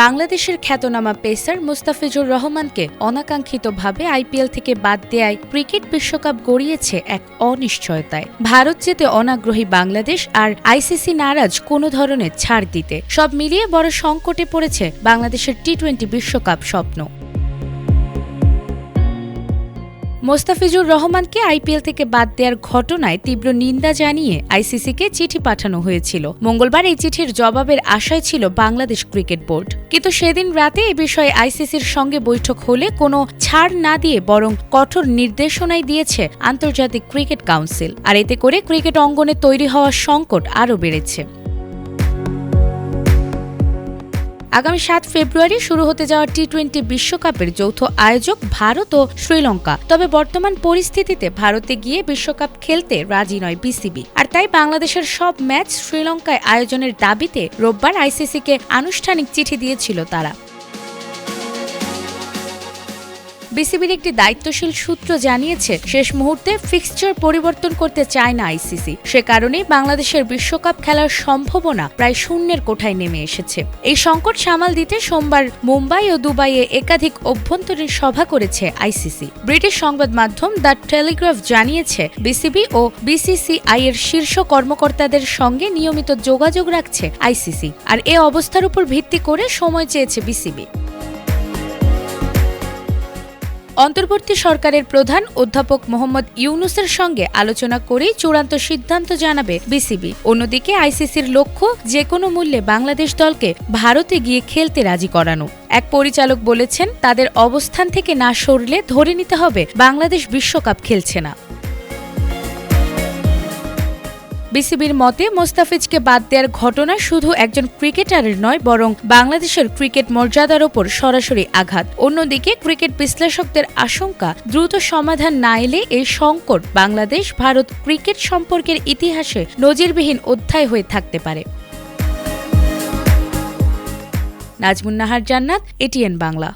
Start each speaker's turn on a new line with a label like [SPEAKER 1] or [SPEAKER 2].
[SPEAKER 1] বাংলাদেশের খ্যাতনামা পেসার মুস্তাফিজুর রহমানকে অনাকাঙ্ক্ষিতভাবে আইপিএল থেকে বাদ দেয়ায় ক্রিকেট বিশ্বকাপ গড়িয়েছে এক অনিশ্চয়তায়। ভারত যেতে অনাগ্রহী বাংলাদেশ আর আইসিসি নারাজ কোনো ধরনের ছাড় দিতে, সব মিলিয়ে বড় সংকটে পড়েছে বাংলাদেশের টি-20 বিশ্বকাপ স্বপ্ন। মোস্তাফিজুর রহমানকে আইপিএল থেকে বাদ দেওয়ার ঘটনায় তীব্র নিন্দা জানিয়ে আইসিসিকে চিঠি পাঠানো হয়েছিল। মঙ্গলবার এই চিঠির জবাবের আশায় ছিল বাংলাদেশ ক্রিকেট বোর্ড, কিন্তু সেদিন রাতে এ বিষয়ে আইসিসির সঙ্গে বৈঠক হলে কোনো ছাড় না দিয়ে বরং কঠোর নির্দেশনাই দিয়েছে আন্তর্জাতিক ক্রিকেট কাউন্সিল। আর এতে করে ক্রিকেট অঙ্গনে তৈরি হওয়া সংকট আরও বেড়েছে। আগামী 7 ফেব্রুয়ারি শুরু হতে যাওয়া টি-20 বিশ্বকাপের যৌথ আয়োজক ভারত ও শ্রীলঙ্কা। তবে বর্তমান পরিস্থিতিতে ভারতে গিয়ে বিশ্বকাপ খেলতে রাজি নয় বিসিবি। আর তাই বাংলাদেশের সব ম্যাচ শ্রীলঙ্কায় আয়োজনের দাবিতে রোববার আইসিসিকে আনুষ্ঠানিক চিঠি দিয়েছিল তারা। বিসিবির একটি দায়িত্বশীল সূত্র জানিয়েছে, শেষ মুহূর্তে ফিক্সচার পরিবর্তন করতে চায় না আইসিসি। সে কারণেই বাংলাদেশের বিশ্বকাপ খেলার সম্ভাবনা প্রায় শূন্যের কোঠায় নেমে এসেছে। এই সংকট সামাল দিতে সোমবার মুম্বাই ও দুবাইয়ে একাধিক অভ্যন্তরীণ সভা করেছে আইসিসি। ব্রিটিশ সংবাদ মাধ্যম দ্য টেলিগ্রাফ জানিয়েছে, বিসিবি ও বিসিসিআই এর শীর্ষ কর্মকর্তাদের সঙ্গে নিয়মিত যোগাযোগ রাখছে আইসিসি। আর এ অবস্থার উপর ভিত্তি করে সময় চেয়েছে বিসিবি। অন্তর্বর্তী সরকারের প্রধান অধ্যাপক মোহাম্মদ ইউনুসের সঙ্গে আলোচনা করেই চূড়ান্ত সিদ্ধান্ত জানাবে বিসিবি। অন্যদিকে আইসিসির লক্ষ্য যে কোনো মূল্যে বাংলাদেশ দলকে ভারতে গিয়ে খেলতে রাজি করানো। এক পরিচালক বলেছেন, তাদের অবস্থান থেকে না সরলে ধরে নিতে হবে বাংলাদেশ বিশ্বকাপ খেলছে না। বিসিবির মতে, মোস্তাফিজকে বাদ দেওয়ার ঘটনা শুধু একজন ক্রিকেটারের নয়, বরং বাংলাদেশের ক্রিকেট মর্যাদার ওপর সরাসরি আঘাত। অন্যদিকে ক্রিকেট বিশ্লেষকদের আশঙ্কা, দ্রুত সমাধান না এলে এই সংকট বাংলাদেশ ভারত ক্রিকেট সম্পর্কের ইতিহাসে নজিরবিহীন অধ্যায় হয়ে থাকতে পারে। নাজমুন নাহার জান্নাত, এটিএন বাংলা।